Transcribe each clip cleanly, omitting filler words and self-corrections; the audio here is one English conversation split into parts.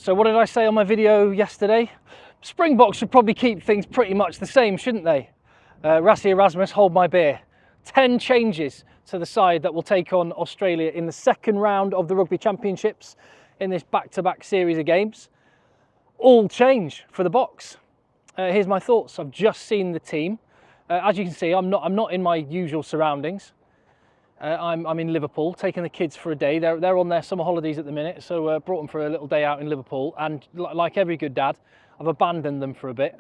So what did I say on my video yesterday? Springboks should probably keep things pretty much the same, shouldn't they? Rassie Erasmus, hold my beer. 10 changes to the side that will take on Australia in the second round of the Rugby Championships in this back-to-back series of games. All change for the Boks. Here's my thoughts. I've just seen the team. As you can see, I'm not in my usual surroundings. I'm in Liverpool, taking the kids for a day. They're on their summer holidays at the minute, so brought them for a little day out in Liverpool. And like every good dad, I've abandoned them for a bit,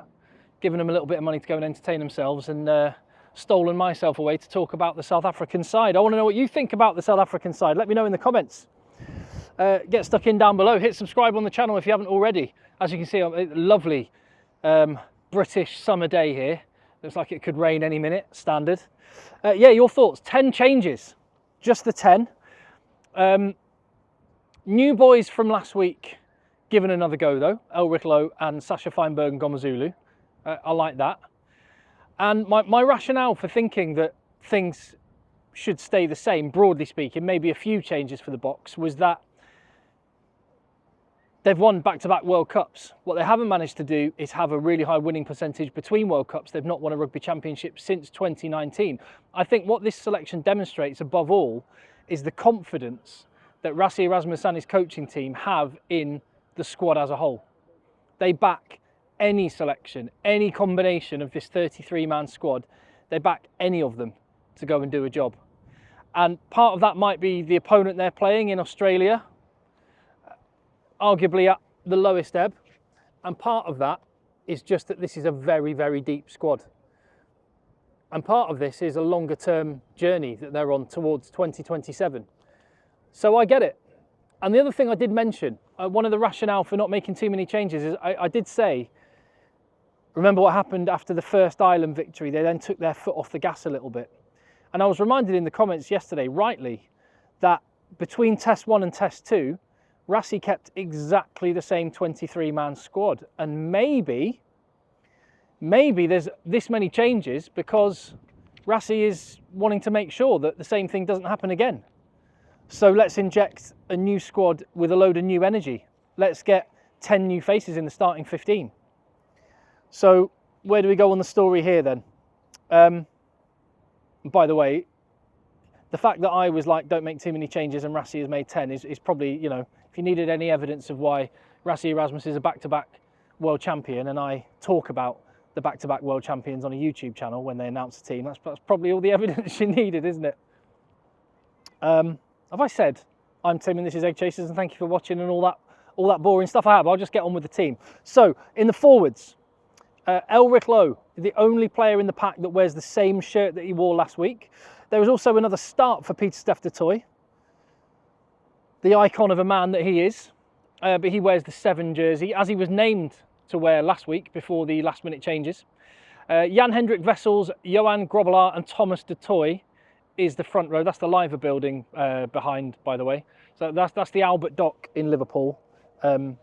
given them a little bit of money to go and entertain themselves, and stolen myself away to talk about the South African side. I want to know what you think about the South African side. Let me know in the comments. Get stuck in down below. Hit subscribe on the channel if you haven't already. As you can see, a lovely British summer day here. Looks like it could rain any minute, standard. Yeah, your thoughts. 10 changes, just the 10. New boys from last week given another go though. Elric Lowe and Sasha Feinberg and Gomazulu. I like that. And my rationale for thinking that things should stay the same, broadly speaking, maybe a few changes for the Boks, was that they've won back-to-back World Cups. What they haven't managed to do is have a really high winning percentage between World Cups. They've not won a Rugby Championship since 2019. I think what this selection demonstrates above all is the confidence that Rassie Erasmus and his coaching team have in the squad as a whole. They back any selection, any combination of this 33-man squad. They back any of them to go and do a job. And part of that might be the opponent they're playing in Australia, arguably at the lowest ebb, and part of that is just that this is a very, very deep squad. And part of this is a longer term journey that they're on towards 2027. So I get it. And the other thing I did mention, one of the rationale for not making too many changes is I did say, remember what happened after the first Ireland victory? They then took their foot off the gas a little bit. And I was reminded in the comments yesterday, rightly, that between Test 1 and Test 2, Rassie kept exactly the same 23-man squad. And maybe there's this many changes because Rassie is wanting to make sure that the same thing doesn't happen again. So let's inject a new squad with a load of new energy. Let's get 10 new faces in the starting 15. So where do we go on the story here then? By the way, the fact that I was like, don't make too many changes and Rassie has made 10 is probably, you know, if you needed any evidence of why Rassie Erasmus is a back-to-back world champion, and I talk about the back-to-back world champions on a YouTube channel when they announce the team, that's probably all the evidence you needed, isn't it? Have I said I'm Tim and this is Egg Chasers and thank you for watching and all that boring stuff? I have. I'll just get on with the team. So in the forwards, Elric Lowe, the only player in the pack that wears the same shirt that he wore last week. There was also another start for Pieter-Steph du Toit, the icon of a man that he is, but he wears the 7 jersey, as he was named to wear last week before the last-minute changes. Jan-Hendrik Wessels, Johan Grobbelaar and Thomas du Toit is the front row. That's the Liver building behind, by the way. So that's the Albert Dock in Liverpool. And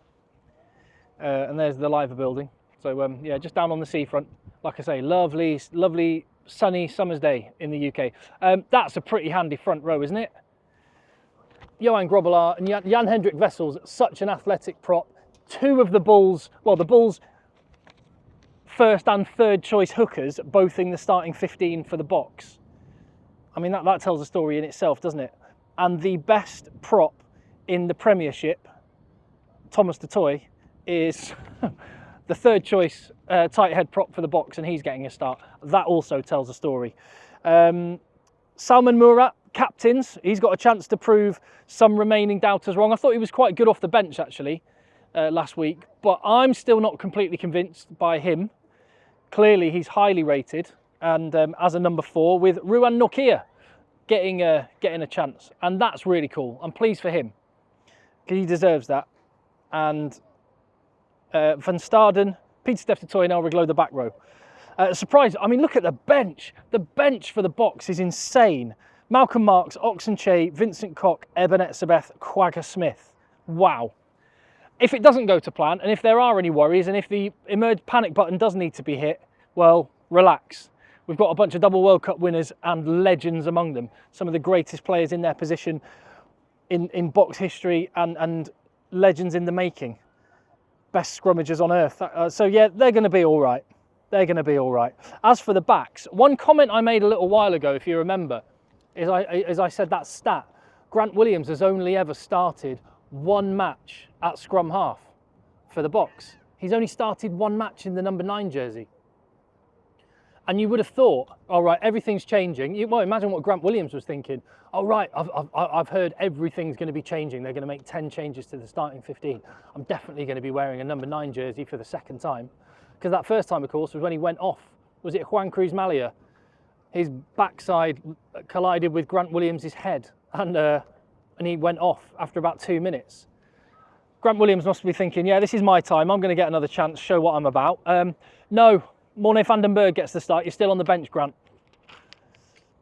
there's the Liver building. So yeah, just down on the seafront. Like I say, lovely, lovely sunny summer's day in the UK. That's a pretty handy front row, isn't it? Johan Grobbelaar and Jan-Hendrik Wessels, such an athletic prop. 2 of the Bulls, well, the Bulls' first and third choice hookers, both in the starting 15 for the Boks. I mean, that tells a story in itself, doesn't it? And the best prop in the Premiership, Thomas du Toit, is the third choice tight head prop for the Boks, and he's getting a start. That also tells a story. Salman Murat, captains. He's got a chance to prove some remaining doubters wrong. I thought he was quite good off the bench, actually, last week. But I'm still not completely convinced by him. Clearly, he's highly rated. And as a number 4, with Ruan Nokia getting a chance. And that's really cool. I'm pleased for him, because he deserves that. And Van Staden, Pieter-Steph du Toit and Elric Lowe, the back row. Surprise, I mean, look at the bench. The bench for the Boks is insane. Malcolm Marks, Oxenche, Vincent Koch, Ebenet Sabeth, Quagga Smith. Wow. If it doesn't go to plan, and if there are any worries, and if the emerge panic button does need to be hit, well, relax. We've got a bunch of double World Cup winners and legends among them. Some of the greatest players in their position in Boks history and legends in the making. best scrummagers on earth. So yeah, they're going to be all right. They're going to be all right. As for the backs, one comment I made a little while ago, if you remember, is I said that stat. Grant Williams has only ever started one match at scrum half for the Boks. He's only started one match in the number 9 jersey. And you would have thought, all right, everything's changing. Well, imagine what Grant Williams was thinking. Oh, right, I've heard everything's going to be changing. They're going to make 10 changes to the starting 15. I'm definitely going to be wearing a number 9 jersey for the second time. Because that first time, of course, was when he went off. Was it Juan Cruz Malia? His backside collided with Grant Williams' head, and he went off after about 2 minutes. Grant Williams must be thinking, yeah, this is my time. I'm going to get another chance, show what I'm about. No, Morné van den Berg gets the start. You're still on the bench, Grant.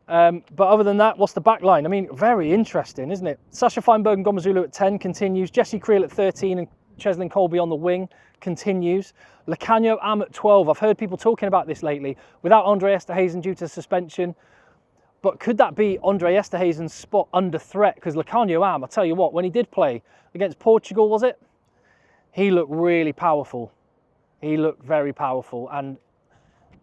But other than that, what's the back line? I mean, very interesting, isn't it? Sasha Feinberg and Ngomazulu at 10 continues. Jesse Creel at 13 and Cheslin Colby on the wing continues. Lecanio Am at 12. I've heard people talking about this lately. Without Andre Esterhazen due to suspension. But could that be Andre Esterhazen's spot under threat? Because Lecanio Am, I'll tell you what, when he did play against Portugal, was it? He looked really powerful. He looked very powerful. And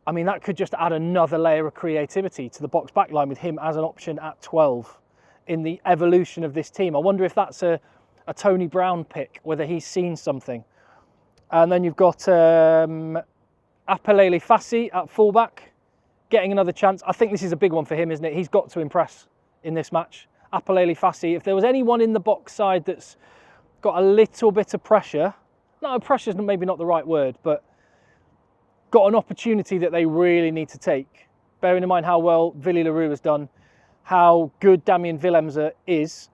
I mean, that could just add another layer of creativity to the Boks backline with him as an option at 12 in the evolution of this team. I wonder if that's a Tony Brown pick, whether he's seen something. And then you've got Apelele Fassi at fullback, getting another chance. I think this is a big one for him, isn't it? He's got to impress in this match. Apelele Fassi, if there was anyone in the Boks side that's got a little bit of pressure, no, pressure's maybe not the right word, but got an opportunity that they really need to take, bearing in mind how well Willy Leroux has done, how good Damien Willemse is,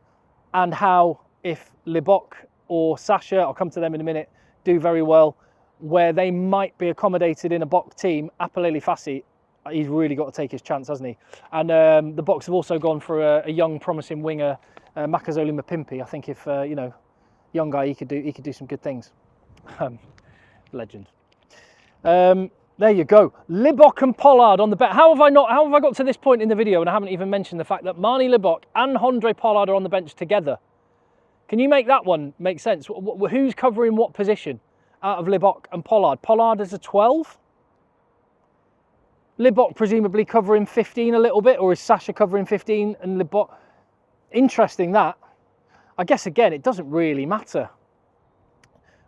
and how if Libbok or Sasha, I'll come to them in a minute, do very well, where they might be accommodated in a Boks team, Apelele Fassi, he's really got to take his chance, hasn't he? And the Boks have also gone for a young, promising winger, Makazole Mapimpi. I think if you know, young guy, he could do some good things. Legend. There you go. Libbok and Pollard on the bench. How have I got to this point in the video and I haven't even mentioned the fact that Marnie Libbok and Hondre Pollard are on the bench together? Can you make that one make sense? Who's covering what position out of Libbok and Pollard? Pollard is a 12. Libbok presumably covering 15 a little bit, or is Sasha covering 15 and Libbok? Interesting that. I guess again, it doesn't really matter.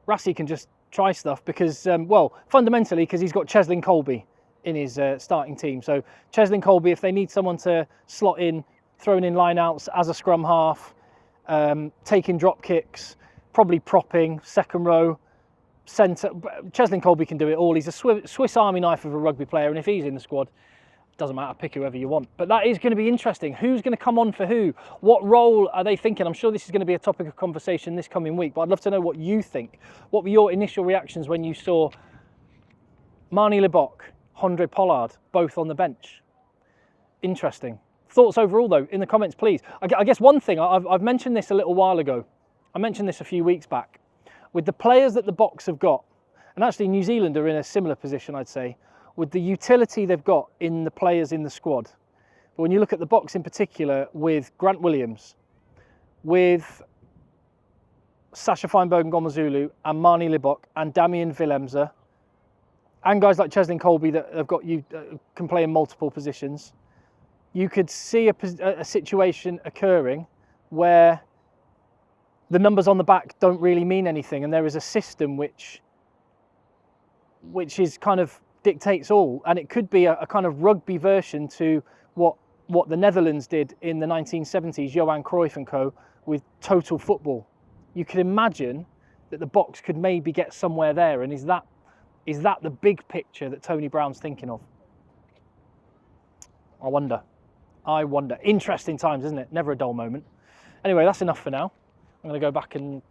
Rassie can just try stuff because, well, fundamentally because he's got Cheslin Colby in his starting team. So Cheslin Colby, if they need someone to slot in, throwing in line-outs as a scrum half, taking drop kicks, probably propping, second row, centre. Cheslin Colby can do it all. He's a Swiss Army knife of a rugby player, and if he's in the squad, doesn't matter, pick whoever you want. But that is going to be interesting. Who's going to come on for who? What role are they thinking? I'm sure this is going to be a topic of conversation this coming week, but I'd love to know what you think. What were your initial reactions when you saw Marnie Libbok, Hondre Pollard, both on the bench? Interesting. Thoughts overall, though, in the comments, please. I guess one thing, I've mentioned this a little while ago. I mentioned this a few weeks back. With the players that the Boks have got, and actually New Zealand are in a similar position, I'd say, with the utility they've got in the players in the squad. But when you look at the Boks in particular, with Grant Williams, with Sasha Feinberg and Ngomazulu, and Marnie Libbok, and Damien Willemse, and guys like Cheslin Colby that have got can play in multiple positions, you could see a situation occurring where the numbers on the back don't really mean anything, and there is a system which is kind of dictates all, and it could be a kind of rugby version to what the Netherlands did in the 1970s, Johan Cruyff and co, with total football. You could imagine that the Boks could maybe get somewhere there, and is that the big picture that Tony Brown's thinking of? I wonder. Interesting times, isn't it? Never a dull moment. Anyway, that's enough for now. I'm going to go back and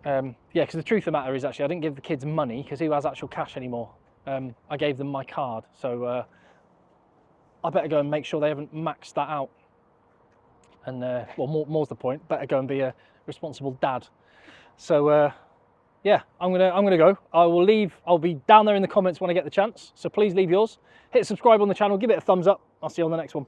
yeah, because the truth of the matter is actually I didn't give the kids money because who has actual cash anymore? I gave them my card, so I better go and make sure they haven't maxed that out. And well, more's the point. Better go and be a responsible dad. So yeah, I'm gonna go. I'll be down there in the comments when I get the chance. So please leave yours. Hit subscribe on the channel. Give it a thumbs up. I'll see you on the next one.